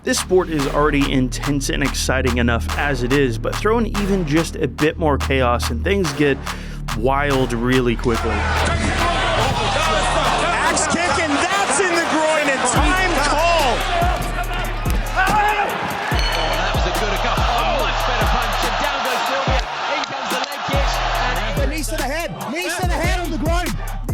This sport is already intense and exciting enough as it is, but throw in even just a bit more chaos and things get wild really quickly. Axe kick, and that's in the groin, and time call. That was a good much better punch, and down goes Sylvia. In comes the leg kick, and Knees to the head on the groin.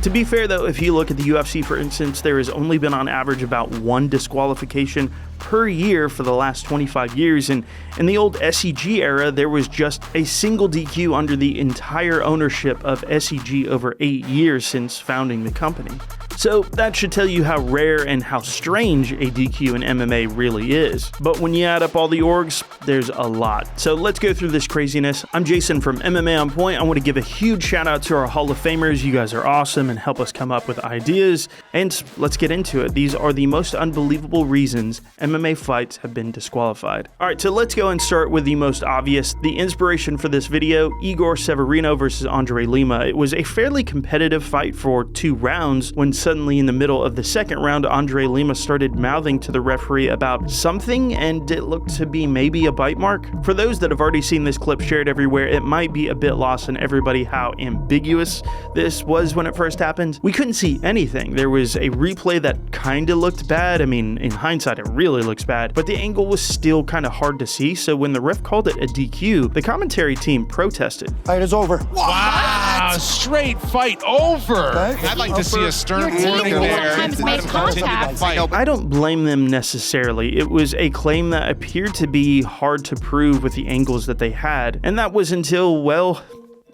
To be fair though, if you look at the UFC for instance, there has only been on average about 1 disqualification per year for the last 25 years, and in the old SEG era, there was just a single DQ under the entire ownership of SEG over 8 years since founding the company. So that should tell you how rare and how strange a DQ in MMA really is. But when you add up all the orgs, there's a lot. So let's go through this craziness. I'm Jason from MMA On Point. I want to give a huge shout out to our Hall of Famers. You guys are awesome and help us come up with ideas. And let's get into it. These are the most unbelievable reasons MMA fights have been disqualified. All right, so let's go and start with the most obvious. The inspiration for this video, Igor Severino versus Andrade Lima. It was a fairly competitive fight for 2 rounds when suddenly in the middle of the second round, Andrade Lima started mouthing to the referee about something, and it looked to be maybe a bite mark. For those that have already seen this clip shared everywhere, it might be a bit lost on everybody how ambiguous this was when it first happened. We couldn't see anything. There was a replay that kinda looked bad. I mean, in hindsight, it really looks bad, but the angle was still kind of hard to see, so when the ref called it a DQ, the commentary team protested. Fight is over. Wow, straight fight over. I'd like to see a stern warning there. Sometimes make contact. I don't blame them necessarily. It was a claim that appeared to be hard to prove with the angles that they had, and that was until, well,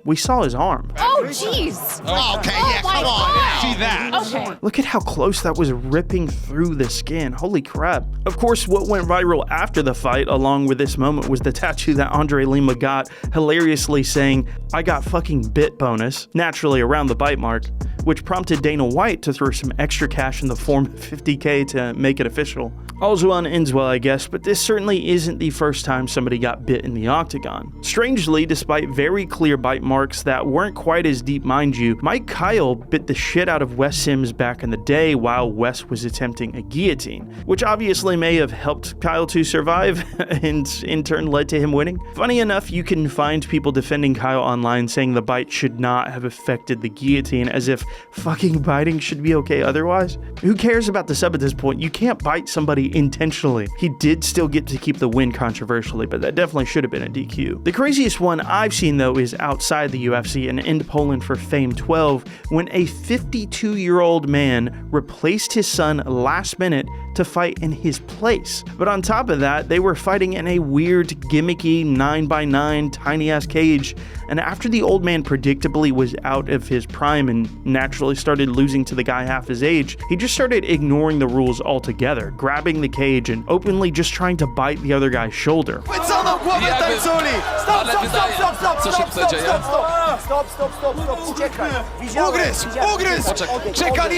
we saw his arm. Oh, jeez. Oh, okay, Oh yeah, my come on. God. See that. Okay. Look at how close that was ripping through the skin. Holy crap. Of course, what went viral after the fight, along with this moment, was the tattoo that Andrade Lima got, hilariously saying, "I got fucking bit bonus," naturally around the bite mark, which prompted Dana White to throw some extra cash in the form of $50K to make it official. All's well ends well, I guess, but this certainly isn't the first time somebody got bit in the octagon. Strangely, despite very clear bite marks that weren't quite as deep, mind you, Mike Kyle bit the shit out of Wes Sims back in the day while Wes was attempting a guillotine, which obviously may have helped Kyle to survive and in turn led to him winning. Funny enough, you can find people defending Kyle online saying the bite should not have affected the guillotine, as if fucking biting should be okay otherwise. Who cares about the sub at this point? You can't bite somebody intentionally. He did still get to keep the win controversially, but that definitely should have been a DQ. The craziest one I've seen though is outside the UFC and in Poland for Fame 12, when a 52-year-old man replaced his son last minute to fight in his place. But on top of that, they were fighting in a weird, gimmicky 9x9 tiny-ass cage, and after the old man predictably was out of his prime and naturally started losing to the guy half his age, he just started ignoring the rules altogether, grabbing the cage and openly just trying to bite the other guy's shoulder.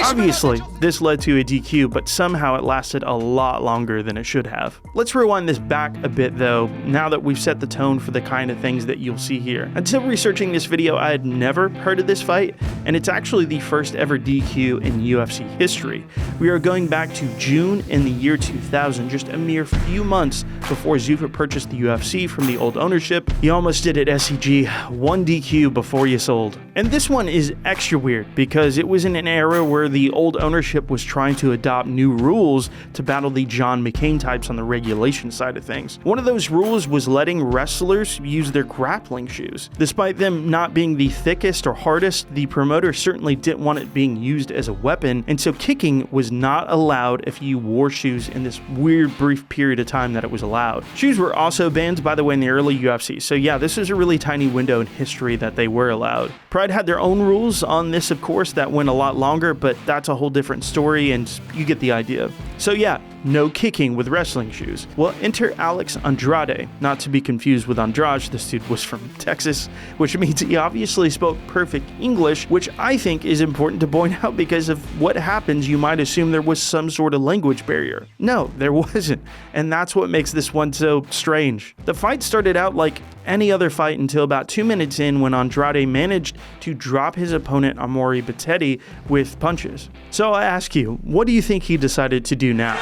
Obviously, this led to a DQ, but somehow it lasted a lot longer than it should have. Let's rewind this back a bit though, now that we've set the tone for the kind of things that you'll see here. Until researching this video, I had never heard of this fight, and it's actually the first ever DQ in UFC history. We are going back to June in the year 2000, just a mere few months before Zuffa purchased the UFC from the old ownership. You almost did it, SEG. 1 DQ before you sold. And this one is extra weird because it was in an era where the old ownership was trying to adopt new rules to battle the John McCain types on the regulation side of things. One of those rules was letting wrestlers use their grappling shoes. Despite them not being the thickest or hardest, the promoter certainly didn't want it being used as a weapon, and so kicking was not allowed if you wore shoes in this weird brief period of time that it was allowed. Shoes were also banned, by the way, in the early UFC, so yeah, this is a really tiny window in history that they were allowed. Pride had their own rules on this, of course, that went a lot longer, but that's a whole different story, and you get the idea. So yeah, no kicking with wrestling shoes. Well, enter Alex Andrade, not to be confused with Andrade. This dude was from Texas, which means he obviously spoke perfect English, which I think is important to point out because of what happens. You might assume there was some sort of language barrier. No, there wasn't, and that's what makes this one so strange. The fight started out like any other fight until about 2 minutes in, when Andrade managed to drop his opponent Amori Battetti with punches. So I ask you, what do you think he decided to do now?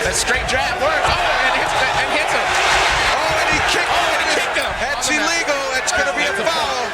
That straight jab works. Oh, and hits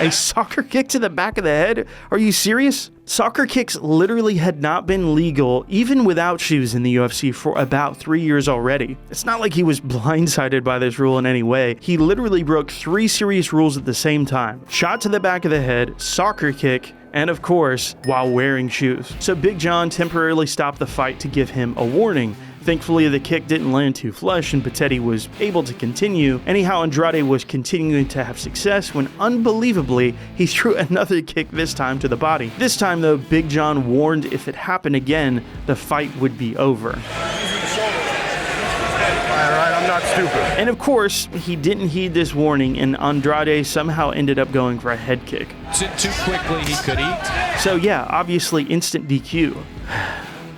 A soccer kick to the back of the head? Are you serious? Soccer kicks literally had not been legal, even without shoes, in the UFC for about 3 years already. It's not like he was blindsided by this rule in any way. He literally broke 3 serious rules at the same time. Shot to the back of the head, soccer kick, and of course, while wearing shoes. So Big Jon temporarily stopped the fight to give him a warning. Thankfully, the kick didn't land too flush and Pettetti was able to continue. Anyhow, Andrade was continuing to have success when, unbelievably, he threw another kick, this time to the body. This time, though, Big Jon warned if it happened again, the fight would be over. Alright, I'm not stupid. And of course, he didn't heed this warning and Andrade somehow ended up going for a head kick. Too quickly, he could eat. So yeah, obviously instant DQ.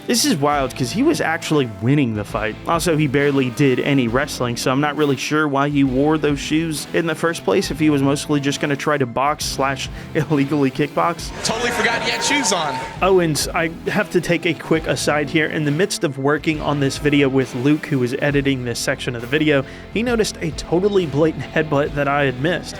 This is wild because he was actually winning the fight. Also, he barely did any wrestling, so I'm not really sure why he wore those shoes in the first place if he was mostly just going to try to box/illegally kickbox. Totally forgot he had shoes on. Oh, and I have to take a quick aside here. In the midst of working on this video with Luke, who was editing this section of the video, he noticed a totally blatant headbutt that I had missed.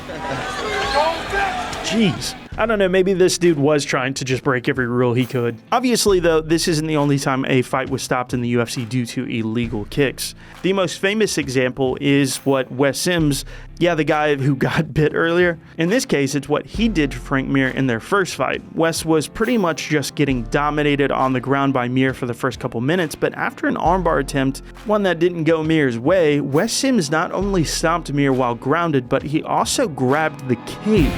Jeez. I don't know, maybe this dude was trying to just break every rule he could. Obviously, though, this isn't the only time a fight was stopped in the UFC due to illegal kicks. The most famous example is what Wes Sims, the guy who got bit earlier. In this case, it's what he did to Frank Mir in their first fight. Wes was pretty much just getting dominated on the ground by Mir for the first couple minutes, but after an armbar attempt, one that didn't go Mir's way, Wes Sims not only stomped Mir while grounded, but he also grabbed the cage.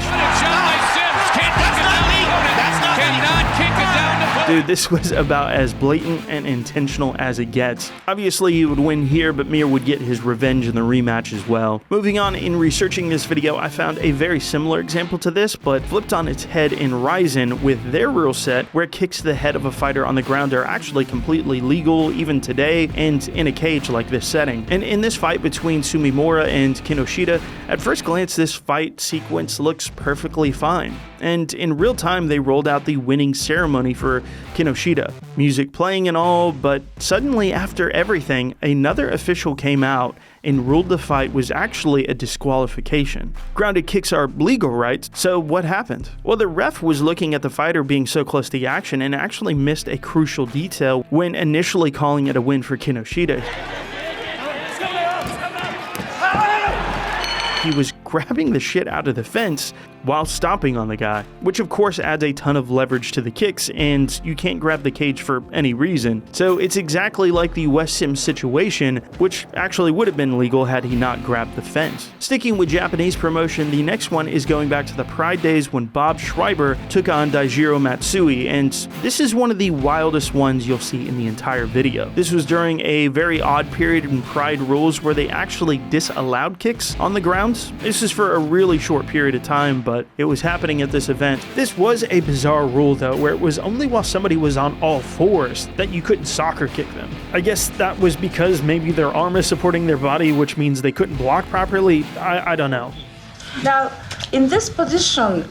Dude, this was about as blatant and intentional as it gets. Obviously, he would win here, but Mir would get his revenge in the rematch as well. Moving on, in researching this video, I found a very similar example to this, but flipped on its head in Ryzen with their rule set, where kicks to the head of a fighter on the ground are actually completely legal even today and in a cage like this setting. And in this fight between Sumimura and Kinoshita, at first glance, this fight sequence looks perfectly fine. And in real time, they rolled out the winning ceremony for Kinoshita. Music playing and all, but suddenly after everything, another official came out and ruled the fight was actually a disqualification. Grounded kicks are legal, right? So what happened? Well, the ref was looking at the fighter being so close to the action and actually missed a crucial detail when initially calling it a win for Kinoshita. He was grabbing the shit out of the fence while stomping on the guy, which of course adds a ton of leverage to the kicks, and you can't grab the cage for any reason. So it's exactly like the Wes Sims situation, which actually would have been legal had he not grabbed the fence. Sticking with Japanese promotion, the next one is going back to the Pride days when Bob Schreiber took on Daijiro Matsui, and this is one of the wildest ones you'll see in the entire video. This was during a very odd period in Pride rules where they actually disallowed kicks on the ground. This is for a really short period of time, but it was happening at this event. This was a bizarre rule, though, where it was only while somebody was on all fours that you couldn't soccer kick them. I guess that was because maybe their arm is supporting their body, which means they couldn't block properly. I don't know. Now, in this position,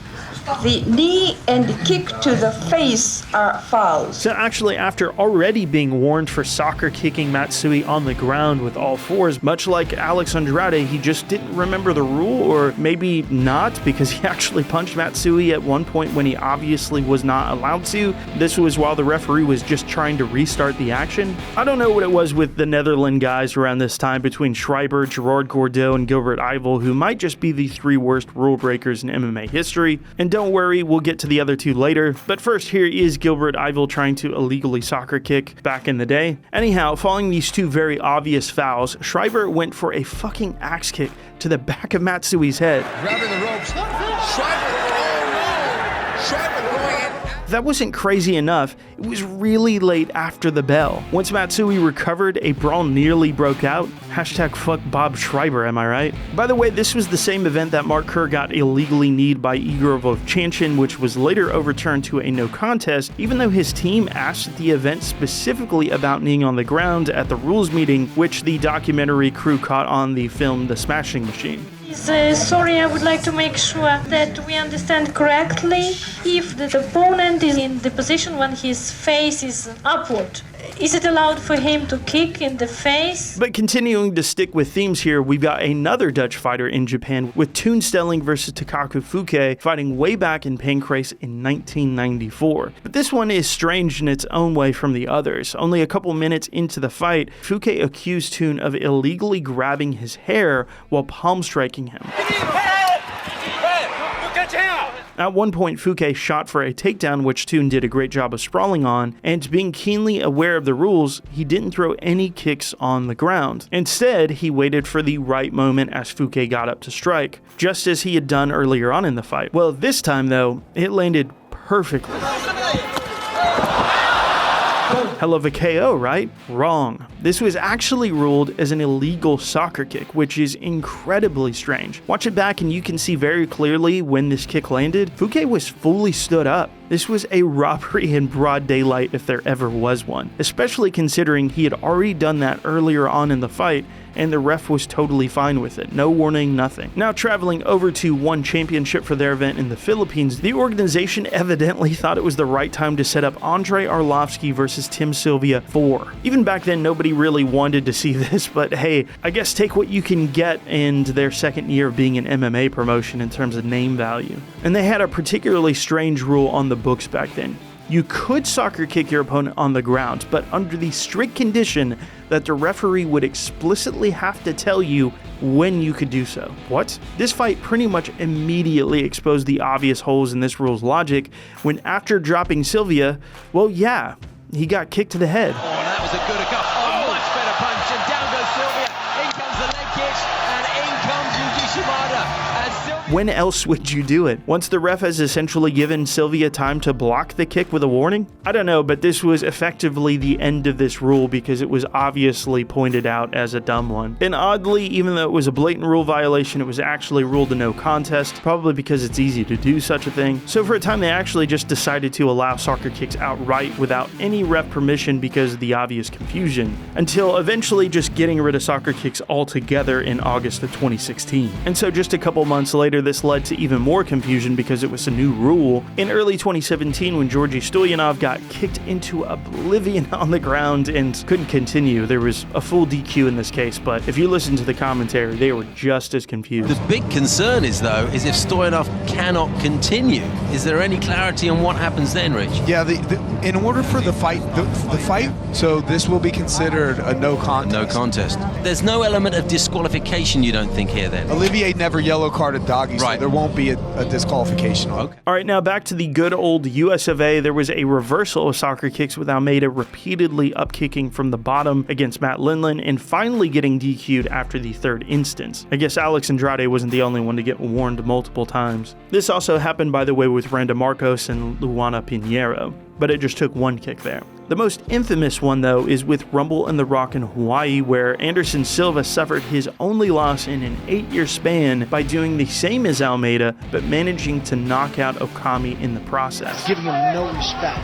the knee and the kick to the face are fouls. So actually, after already being warned for soccer kicking Matsui on the ground with all fours, much like Alex Andrade, he just didn't remember the rule, or maybe not, because he actually punched Matsui at one point when he obviously was not allowed to. This was while the referee was just trying to restart the action. I don't know what it was with the Netherlands guys around this time between Schreiber, Gerard Gordeau, and Gilbert Yvel, who might just be the 3 worst rule breakers in MMA history. And don't worry, we'll get to the other 2 later. But first, here is Gilbert Yvel trying to illegally soccer kick back in the day. Anyhow, following these 2 very obvious fouls, Schreiber went for a fucking axe kick to the back of Matsui's head. Grabbing the ropes. Schreiber. Oh, no. Schreiber going in. That wasn't crazy enough. It was really late after the bell. Once Matsui recovered, a brawl nearly broke out. Hashtag fuck Bob Schreiber, am I right? By the way, this was the same event that Mark Kerr got illegally kneed by Igor Vovchanchin, which was later overturned to a no contest, even though his team asked the event specifically about kneeing on the ground at the rules meeting, which the documentary crew caught on the film The Smashing Machine. Sorry, I would like to make sure that we understand correctly if the opponent is in the position when his face is upward. is it allowed for him to kick in the face? But continuing to stick with themes here, we've got another Dutch fighter in Japan with Toon Stelling versus Takaku Fuke fighting way back in Pancrase in 1994. But this one is strange in its own way from the others. Only a couple minutes into the fight, Fuke accused Toon of illegally grabbing his hair while palm striking him. At one point, Fuke shot for a takedown, which Toon did a great job of sprawling on, and being keenly aware of the rules, he didn't throw any kicks on the ground. Instead, he waited for the right moment as Fuke got up to strike, just as he had done earlier on in the fight. Well, this time though, it landed perfectly. Hell of a KO, right? Wrong. This was actually ruled as an illegal soccer kick, which is incredibly strange. Watch it back and you can see very clearly when this kick landed, Fuke was fully stood up. This was a robbery in broad daylight if there ever was one, especially considering he had already done that earlier on in the fight and the ref was totally fine with it. No warning, nothing. Now traveling over to One Championship for their event in the Philippines, the organization evidently thought it was the right time to set up Andre Arlovski versus Tim Sylvia 4. Even back then, nobody really wanted to see this, but hey, I guess take what you can get in their second year of being an MMA promotion in terms of name value. And they had a particularly strange rule on the books back then. You could soccer kick your opponent on the ground, but under the strict condition that the referee would explicitly have to tell you when you could do so. What? This fight pretty much immediately exposed the obvious holes in this rule's logic when after dropping Sylvia, well yeah, he got kicked to the head. Oh, that was a good much better punch, and down goes Sylvia. In comes the leg kick, and in comes Yuji Shimada. When else would you do it? Once the ref has essentially given Sylvia time to block the kick with a warning? I don't know, but this was effectively the end of this rule because it was obviously pointed out as a dumb one. And oddly, even though it was a blatant rule violation, it was actually ruled a no contest, probably because it's easy to do such a thing. So for a time, they actually just decided to allow soccer kicks outright without any ref permission because of the obvious confusion, until eventually just getting rid of soccer kicks altogether in August of 2016. And so just a couple months later, this led to even more confusion because it was a new rule. In early 2017, when Georgi Stoyanov got kicked into oblivion on the ground and couldn't continue, there was a full DQ in this case, but if you listen to the commentary, they were just as confused. The big concern is if Stoyanov cannot continue. Is there any clarity on what happens then, Rich? Yeah, in order for the fight, so this will be considered a no contest. No contest. There's no element of disqualification, you don't think, here then? Olivier never yellow carded Doggy, so there won't be a disqualification. Okay. All right, now back to the good old US of A. There was a reversal of soccer kicks with Almeida repeatedly up-kicking from the bottom against Matt Lindland and finally getting DQ'd after the third instance. I guess Alex Andrade wasn't the only one to get warned multiple times. This also happened, by the way, with Randa Marcos and Luana Pinheiro, but it just took one kick there. The most infamous one, though, is with Rumble in the Rock in Hawaii, where Anderson Silva suffered his only loss in an 8-year span by doing the same as Almeida, but managing to knock out Okami in the process. Giving him no respect.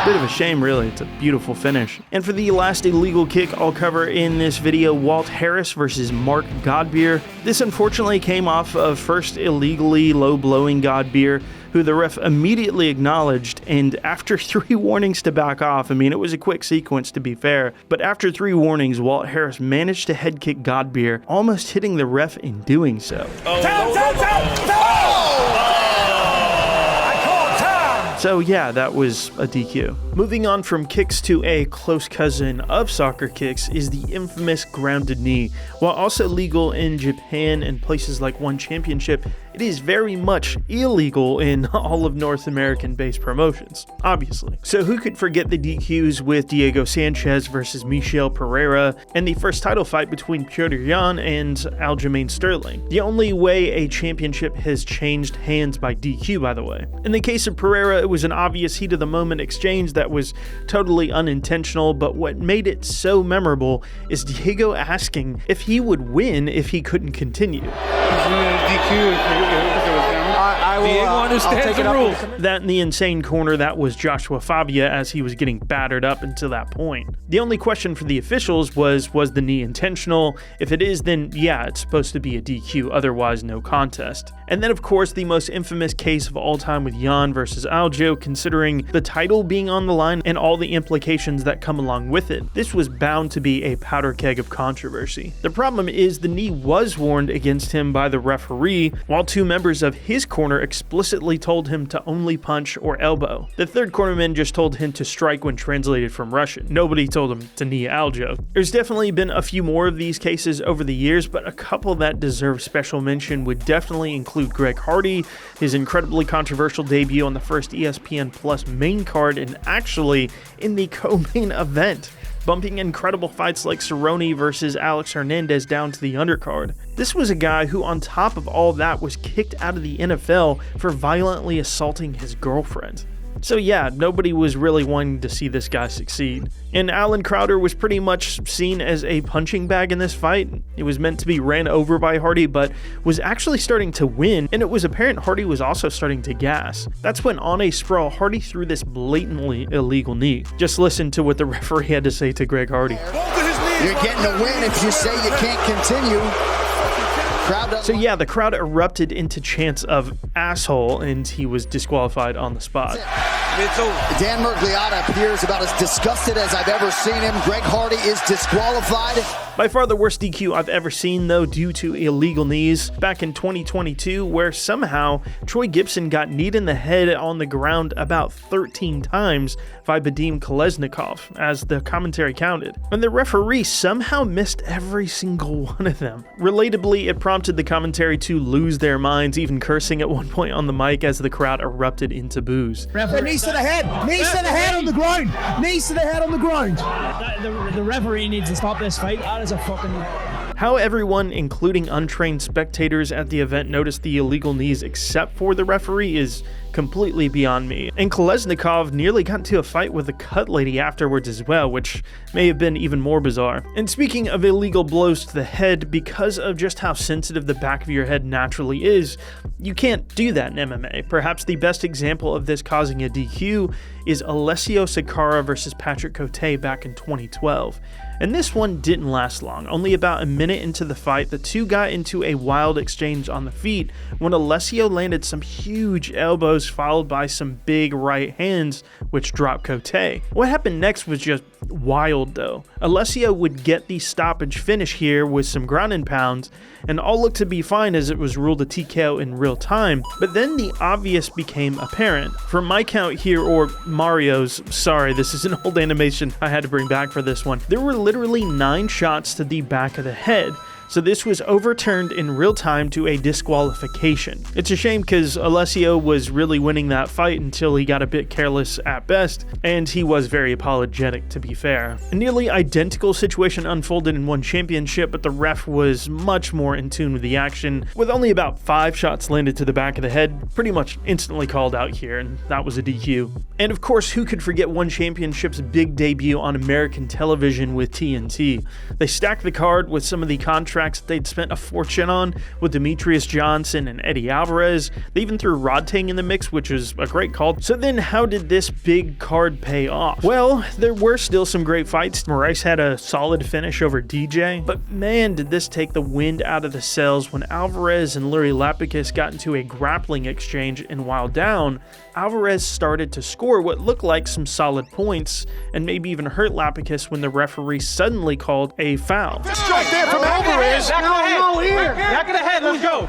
Bit of a shame, really. It's a beautiful finish. And for the last illegal kick I'll cover in this video, Walt Harris versus Mark Godbeer. This unfortunately came off of first illegally low-blowing Godbeer, who the ref immediately acknowledged, and after 3 warnings to back off, I mean, it was a quick sequence to be fair, but after 3 warnings, Walt Harris managed to head kick Godbeer, almost hitting the ref in doing so. So yeah, that was a DQ. Moving on from kicks to a close cousin of soccer kicks is the infamous grounded knee. While also legal in Japan and places like One Championship, it is very much illegal in all of North American-based promotions, obviously. So who could forget the DQs with Diego Sanchez versus Michel Pereira and the first title fight between Petr Yan and Aljamain Sterling? The only way a championship has changed hands by DQ, by the way. In the case of Pereira, it was an obvious heat-of-the-moment exchange that was totally unintentional, but what made it so memorable is Diego asking if he would win if he couldn't continue. Diego understands the rules. That in the insane corner, that was Joshua Fabia as he was getting battered up until that point. The only question for the officials was the knee intentional? If it is, then yeah, it's supposed to be a DQ, otherwise no contest. And then of course the most infamous case of all time with Jon versus Aljo, considering the title being on the line and all the implications that come along with it. This was bound to be a powder keg of controversy. The problem is the knee was warned against him by the referee, while two members of his corner explicitly told him to only punch or elbow. The third cornerman just told him to strike when translated from Russian. Nobody told him to knee Aljo. There's definitely been a few more of these cases over the years, but a couple that deserve special mention would definitely include Greg Hardy, his incredibly controversial debut on the first ESPN Plus main card, and actually in the co-main event, bumping incredible fights like Cerrone versus Alex Hernandez down to the undercard. This was a guy who, on top of all that, was kicked out of the NFL for violently assaulting his girlfriend. So yeah, nobody was really wanting to see this guy succeed. And Alan Crowder was pretty much seen as a punching bag in this fight. It was meant to be ran over by Hardy, but was actually starting to win, and it was apparent Hardy was also starting to gas. That's when, on a sprawl, Hardy threw this blatantly illegal knee. Just listen to what the referee had to say to Greg Hardy. You're getting a win if you say you can't continue. So yeah, the crowd erupted into chants of asshole, and he was disqualified on the spot. Dan Mergliotta appears about as disgusted as I've ever seen him. Greg Hardy is disqualified. By far the worst DQ I've ever seen, though, due to illegal knees, back in 2022, where somehow Troy Gibson got kneed in the head on the ground about 13 times by Vadim Kolesnikov, as the commentary counted. And the referee somehow missed every single one of them. Relatably, it prompted the commentary to lose their minds, even cursing at one point on the mic as the crowd erupted into boos. Knees to the head! Knees to the head on the ground! Knees to the head on the ground! The referee needs to stop this fight. That is a fucking... How everyone, including untrained spectators at the event, noticed the illegal knees except for the referee is completely beyond me. And Kolesnikov nearly got into a fight with the cut lady afterwards as well, which may have been even more bizarre. And speaking of illegal blows to the head, because of just how sensitive the back of your head naturally is, you can't do that in MMA. Perhaps the best example of this causing a DQ is Alessio Sakara versus Patrick Cote back in 2012. And this one didn't last long. Only about a minute into the fight, the two got into a wild exchange on the feet when Alessio landed some huge elbows followed by some big right hands, which dropped Cote. What happened next was just wild though. Alessio would get the stoppage finish here with some ground and pounds, and all looked to be fine as it was ruled a TKO in real time, but then the obvious became apparent. From my count here, or Mario's, sorry, this is an old animation I had to bring back for this one, there were literally 9 shots to the back of the head. So this was overturned in real time to a disqualification. It's a shame because Alessio was really winning that fight until he got a bit careless at best, and he was very apologetic, to be fair. A nearly identical situation unfolded in one championship, but the ref was much more in tune with the action, with only about 5 shots landed to the back of the head, pretty much instantly called out here, and that was a DQ. And of course, who could forget one championship's big debut on American television with TNT? They stacked the card with some of the contracts that they'd spent a fortune on with Demetrius Johnson and Eddie Alvarez. They even threw Rodtang in the mix, which was a great call. So then how did this big card pay off? Well, there were still some great fights. Moraes had a solid finish over DJ, but man, did this take the wind out of the sails when Alvarez and Lurie Lapicus got into a grappling exchange, and while down, Alvarez started to score what looked like some solid points and maybe even hurt Lapicus when the referee suddenly called a foul. Strike there from Alvarez. Back of the head, let's go.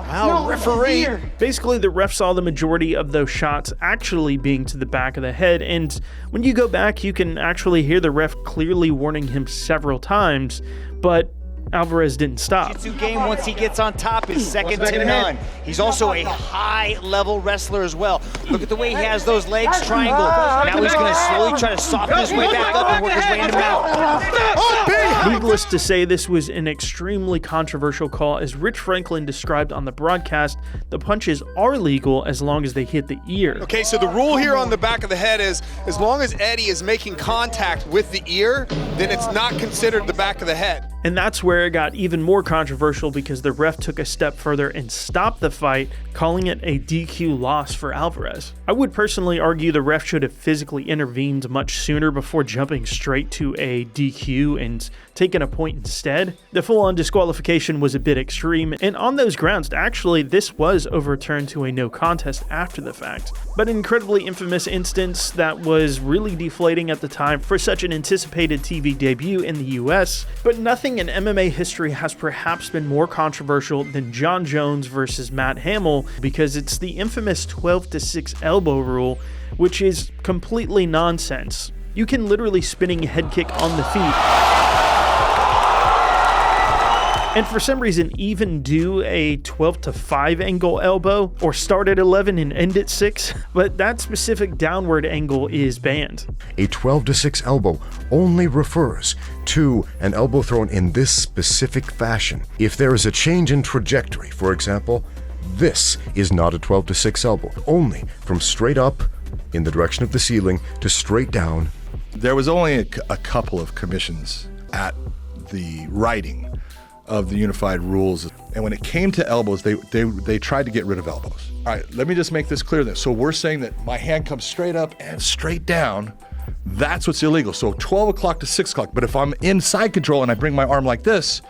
Wow, referee. Basically, the ref saw the majority of those shots actually being to the back of the head, and when you go back, you can actually hear the ref clearly warning him several times, but Alvarez didn't stop. Jiu-jitsu game, once he gets on top, is second to none. He's also a high-level wrestler as well. Look at the way he has those legs triangled. Now he's going to slowly try to soften his way back up and work his way into mount. Needless to say, this was an extremely controversial call. As Rich Franklin described on the broadcast, the punches are legal as long as they hit the ear. Okay, so the rule here on the back of the head is as long as Eddie is making contact with the ear, then it's not considered the back of the head. And that's where it got even more controversial because the ref took a step further and stopped the fight, calling it a DQ loss for Alvarez. I would personally argue the ref should have physically intervened much sooner before jumping straight to a DQ and taking a point instead. The full-on disqualification was a bit extreme, and on those grounds, actually, this was overturned to a no contest after the fact. But an incredibly infamous instance that was really deflating at the time for such an anticipated TV debut in the US, but nothing in MMA history has perhaps been more controversial than Jon Jones versus Matt Hamill, because it's the infamous 12-6 elbow rule, which is completely nonsense. You can literally spinning head kick on the feet, and for some reason even do a 12-5 angle elbow, or start at 11 and end at 6, but that specific downward angle is banned. A 12-6 elbow only refers to an elbow thrown in this specific fashion. If there is a change in trajectory, for example, this is not a 12-6 elbow, only from straight up in the direction of the ceiling to straight down. There was only a couple of commissions at the writing of the unified rules, and when it came to elbows, they tried to get rid of elbows. All right, let me just make this clear then. So we're saying that my hand comes straight up and straight down, that's what's illegal. So 12 o'clock to 6 o'clock, but if I'm in side control and I bring my arm like this,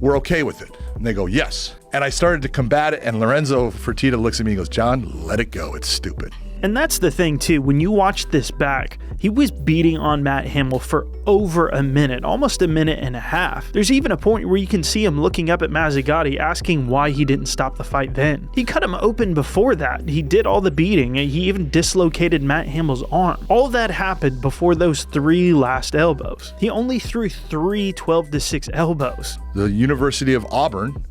we're okay with it. And they go, yes. And I started to combat it, and Lorenzo Fertitta looks at me and goes, John, let it go, it's stupid. And that's the thing too, when you watch this back, he was beating on Matt Hamill for over a minute, almost a minute and a half. There's even a point where you can see him looking up at Mazzagatti asking why he didn't stop the fight then. He cut him open before that, he did all the beating, and he even dislocated Matt Hamill's arm. All of that happened before those 3 last elbows. He only threw 3 12-6 elbows. The University of Auburn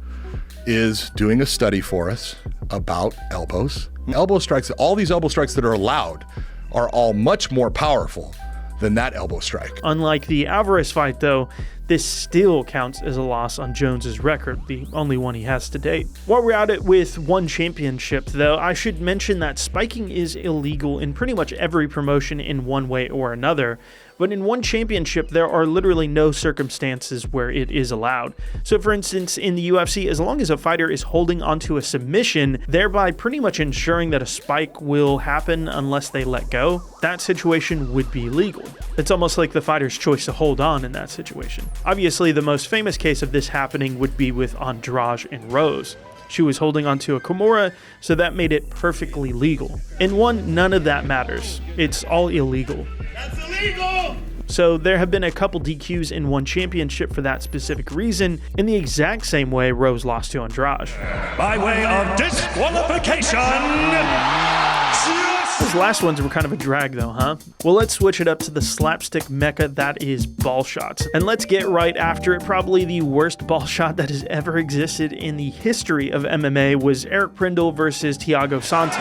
is doing a study for us about elbows. Elbow strikes, all these elbow strikes that are allowed are all much more powerful than that elbow strike. Unlike the Alvarez fight though, this still counts as a loss on Jones's record, the only one he has to date. While we're at it with one championship though, I should mention that spiking is illegal in pretty much every promotion in one way or another, but in one championship there are literally no circumstances where it is allowed. So for instance, in the UFC, as long as a fighter is holding onto a submission, thereby pretty much ensuring that a spike will happen unless they let go, that situation would be legal. It's almost like the fighter's choice to hold on in that situation. Obviously, the most famous case of this happening would be with Andrade and Rose. She was holding onto a Kimura, so that made it perfectly legal. In one, none of that matters. It's all illegal. That's illegal! So there have been a couple DQs in one championship for that specific reason, in the exact same way Rose lost to Andrade. By way of disqualification! Those last ones were kind of a drag though, huh? Well, let's switch it up to the slapstick mecca that is ball shots. And let's get right after it. Probably the worst ball shot that has ever existed in the history of MMA was Eric Prindle versus Thiago Santos.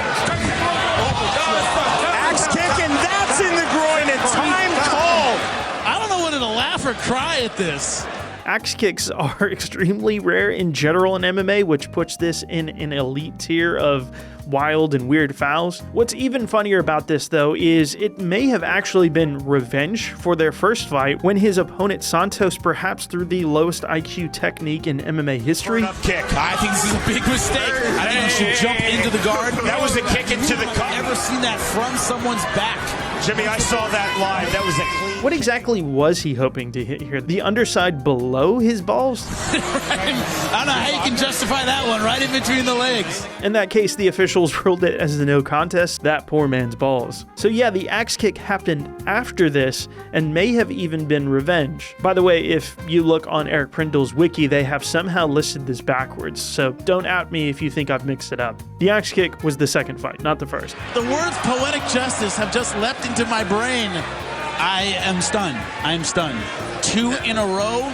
Axe kick, and that's in the groin, and time called. I don't know whether to laugh or cry at this. Axe kicks are extremely rare in general in MMA, which puts this in an elite tier of wild and weird fouls. What's even funnier about this though is it may have actually been revenge for their first fight when his opponent Santos perhaps threw the lowest IQ technique in MMA history. Kick. I think this is a big mistake. I think you should jump into the guard. That was a kick into the cup. I've never seen that from someone's back. Jimmy, I saw that live. That was a clean. What exactly was he hoping to hit here? The underside below his balls? I don't know how you can justify that one, right in between the legs. In that case, the officials ruled it as a no contest, that poor man's balls. So yeah, the axe kick happened after this and may have even been revenge. By the way, if you look on Eric Prindle's wiki, they have somehow listed this backwards, so don't at me if you think I've mixed it up. The axe kick was the second fight, not the first. The words poetic justice have just leapt into my brain. I am stunned. I am stunned. 2 in a row.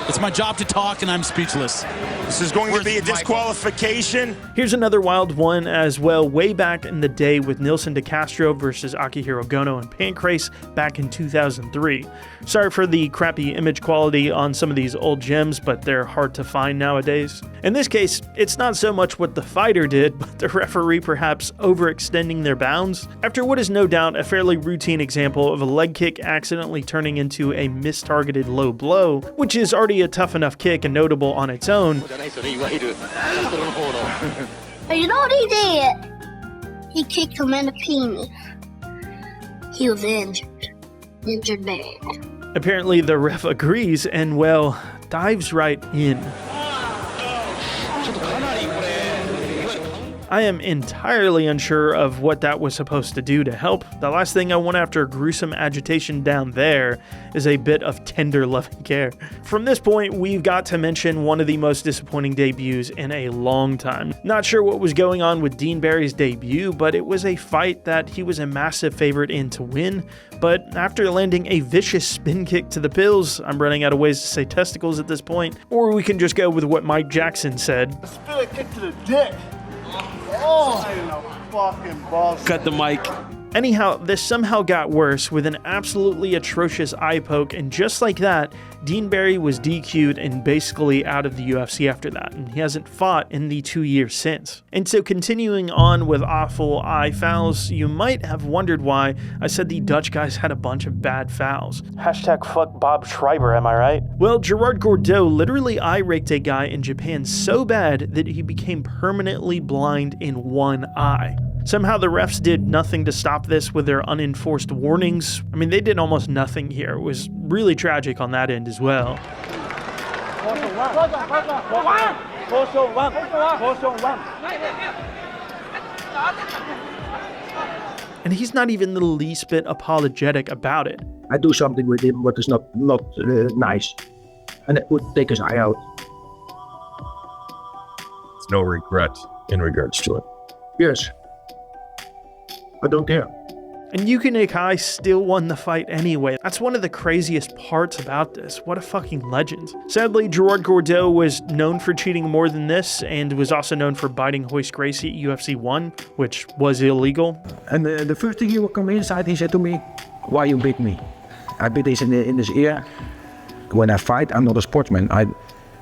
It's my job to talk, and I'm speechless. This is going to be a disqualification. Here's another wild one as well, way back in the day with Nilson DeCastro versus Akihiro Gono and Pancrase back in 2003. Sorry for the crappy image quality on some of these old gems, but they're hard to find nowadays. In this case, it's not so much what the fighter did, but the referee perhaps overextending their bounds. After what is no doubt a fairly routine example of a leg kick accidentally turning into a mistargeted low blow, which is already a tough enough kick and notable on its own. You know what he did? He kicked him in the penis. He was injured bad. Apparently the ref agrees and, well, dives right in. I am entirely unsure of what that was supposed to do to help. The last thing I want after gruesome agitation down there is a bit of tender loving care. From this point, we've got to mention one of the most disappointing debuts in a long time. Not sure what was going on with Dean Barry's debut, but it was a fight that he was a massive favorite in to win. But after landing a vicious spin kick to the pills, I'm running out of ways to say testicles at this point, or we can just go with what Mike Jackson said. Spin kick to the dick. Oh, fucking balls. Cut the mic. Anyhow, this somehow got worse with an absolutely atrocious eye poke, and just like that, Dean Barry was DQ'd and basically out of the UFC after that, and he hasn't fought in the 2 years since. And so continuing on with awful eye fouls, you might have wondered why I said the Dutch guys had a bunch of bad fouls. Hashtag fuck Bob Schreiber, am I right? Well, Gerard Gordeau literally eye raked a guy in Japan so bad that he became permanently blind in one eye. Somehow the refs did nothing to stop this with their unenforced warnings. I mean, they did almost nothing here. It was really tragic on that end as well. And he's not even the least bit apologetic about it. I do something with him what is not nice. And it would take his eye out. There's no regret in regards to it. Yes. I don't care. And Yuki Nakai still won the fight anyway. That's one of the craziest parts about this. What a fucking legend. Sadly, Gerard Gordeau was known for cheating more than this, and was also known for biting Royce Gracie at UFC 1, which was illegal. And the first thing he would come inside, he said to me, "Why you bit me?" I bit this in his ear. When I fight, I'm not a sportsman. I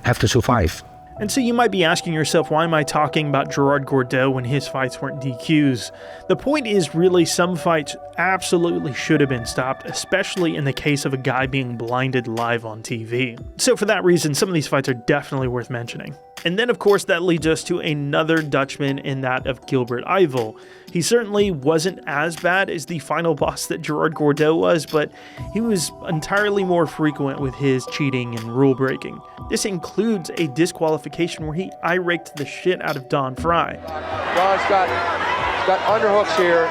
have to survive. And so you might be asking yourself, why am I talking about Gerard Gordeau when his fights weren't DQs? The point is really some fights absolutely should have been stopped, especially in the case of a guy being blinded live on TV. So for that reason, some of these fights are definitely worth mentioning. And then of course that leads us to another Dutchman in that of Gilbert Yvel. He certainly wasn't as bad as the final boss that Gerard Gordeau was, but he was entirely more frequent with his cheating and rule breaking. This includes a disqualification where he eye raked the shit out of Don Fry. Don's got underhooks here.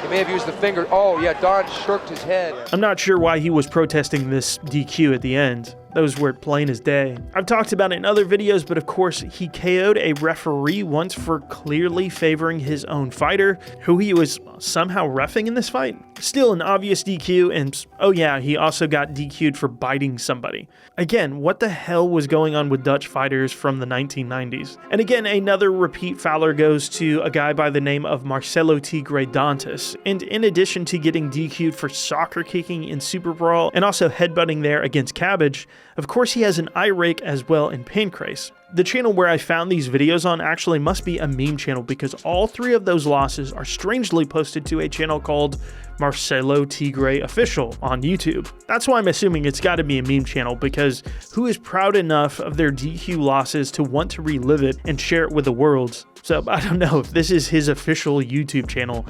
He may have used the finger. Oh yeah, Don shirked his head. I'm not sure why he was protesting this DQ at the end. Those were plain as day. I've talked about it in other videos, but of course he KO'd a referee once for clearly favoring his own fighter, who he was somehow reffing in this fight. Still an obvious DQ, and oh yeah, he also got DQ'd for biting somebody. Again, what the hell was going on with Dutch fighters from the 1990s? And again, another repeat fouler goes to a guy by the name of Marcelo Tigre Dantas. And in addition to getting DQ'd for soccer kicking in Super Brawl and also headbutting there against Cabbage, of course he has an eye rake as well in Pancrase. The channel where I found these videos on actually must be a meme channel, because all three of those losses are strangely posted to a channel called Marcelo Tigre Official on YouTube. That's why I'm assuming it's got to be a meme channel, because who is proud enough of their DQ losses to want to relive it and share it with the world? So I don't know if this is his official YouTube channel.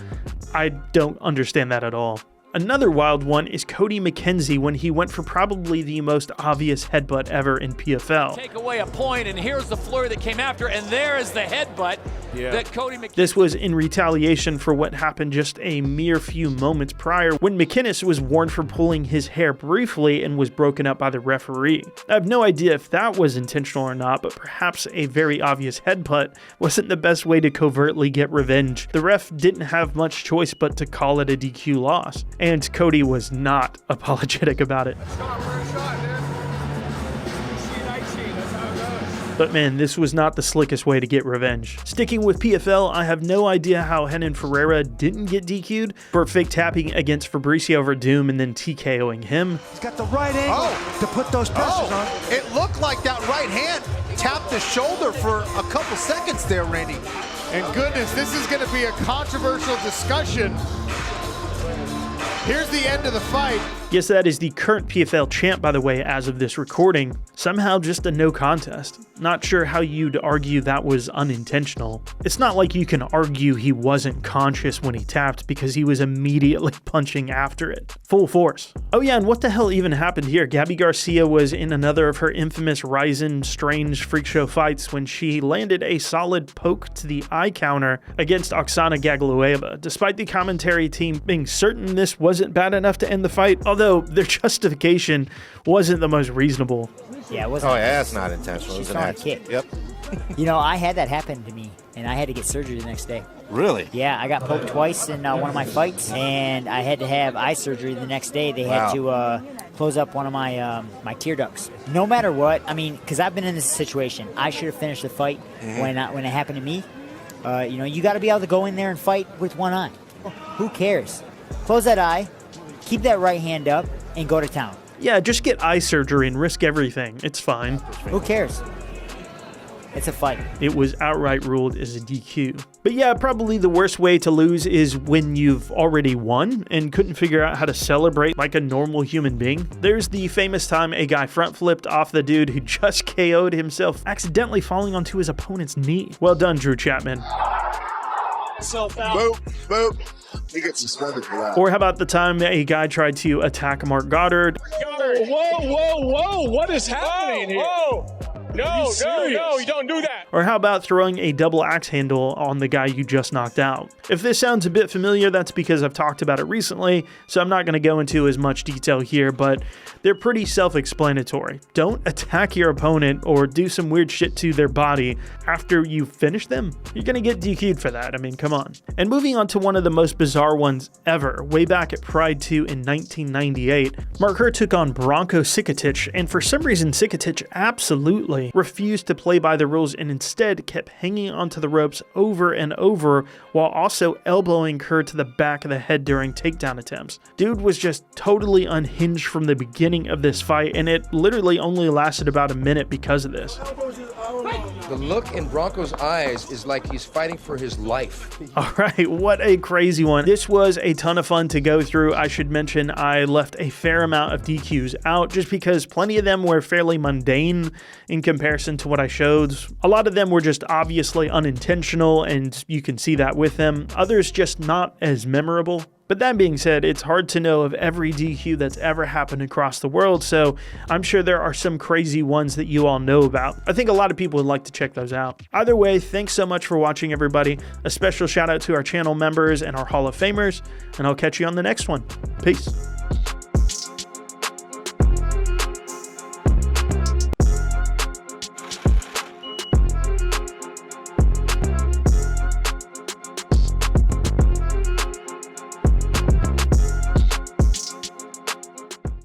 I don't understand that at all. Another wild one is Cody McKenzie when he went for probably the most obvious headbutt ever in PFL. Take away a point, and here's the flurry that came after, and there is the headbutt that Cody McKenzie. This was in retaliation for what happened just a mere few moments prior when McInnes was warned for pulling his hair briefly and was broken up by the referee. I have no idea if that was intentional or not, but perhaps a very obvious headbutt wasn't the best way to covertly get revenge. The ref didn't have much choice but to call it a DQ loss. And Cody was not apologetic about it. But man, this was not the slickest way to get revenge. Sticking with PFL, I have no idea how Renan Ferreira didn't get DQ'd for fake tapping against Fabricio Verdum and then TKOing him. He's got the right angle to put those pressures on. It looked like that right hand tapped the shoulder for a couple seconds there, Randy. And goodness, this is going to be a controversial discussion. Here's the end of the fight. Yes, that is the current PFL champ, by the way, as of this recording. Somehow just a no contest. Not sure how you'd argue that was unintentional. It's not like you can argue he wasn't conscious when he tapped because he was immediately punching after it. Full force. Oh yeah, and what the hell even happened here? Gabby Garcia was in another of her infamous Ryzen strange freak show fights when she landed a solid poke to the eye counter against Oksana Gaglueva, despite the commentary team being certain this wasn't bad enough to end the fight, although their justification wasn't the most reasonable. Yeah, it wasn't. Oh yeah, that's not intentional. She's It was an throwing a accident. kick. Yep. You know, I had that happen to me, and I had to get surgery the next day. Really? Yeah, I got poked twice in one of my fights, and I had to have eye surgery the next day. They had to close up one of my my tear ducts. No matter what, I mean, because I've been in this situation, I should have finished the fight when it happened to me. You know, you got to be able to go in there and fight with one eye. Who cares? Close that eye, keep that right hand up, and go to town. Yeah, just get eye surgery and risk everything. It's fine. Who cares? It's a fight. It was outright ruled as a DQ. But yeah, probably the worst way to lose is when you've already won and couldn't figure out how to celebrate like a normal human being. There's the famous time a guy front flipped off the dude who just KO'd himself, accidentally falling onto his opponent's knee. Well done, Drew Chapman. Boop, boop. He gets suspended for that. Or how about the time a guy tried to attack Mark Goddard? Whoa, what is happening here? No, you don't do that. Or how about throwing a double axe handle on the guy you just knocked out? If this sounds a bit familiar, that's because I've talked about it recently, so I'm not going to go into as much detail here, but they're pretty self-explanatory. Don't attack your opponent or do some weird shit to their body after you finish them. You're going to get DQ'd for that. I mean, come on. And moving on to one of the most bizarre ones ever, way back at Pride 2 in 1998, Mark Kerr took on Branko Cikatic, and for some reason Cikatic absolutely refused to play by the rules and instead kept hanging onto the ropes over and over while also elbowing Kerr to the back of the head during takedown attempts. Dude was just totally unhinged from the beginning of this fight, and it literally only lasted about a minute because of this. The look in Branko's eyes is like he's fighting for his life. All right, what a crazy one. This was a ton of fun to go through. I should mention I left a fair amount of DQs out just because plenty of them were fairly mundane in comparison to what I showed. A lot of them were just obviously unintentional, and you can see that with them. Others just not as memorable. But that being said, it's hard to know of every DQ that's ever happened across the world, so I'm sure there are some crazy ones that you all know about. I think a lot of people would like to check those out. Either way, thanks so much for watching, everybody. A special shout out to our channel members and our Hall of Famers, and I'll catch you on the next one. Peace.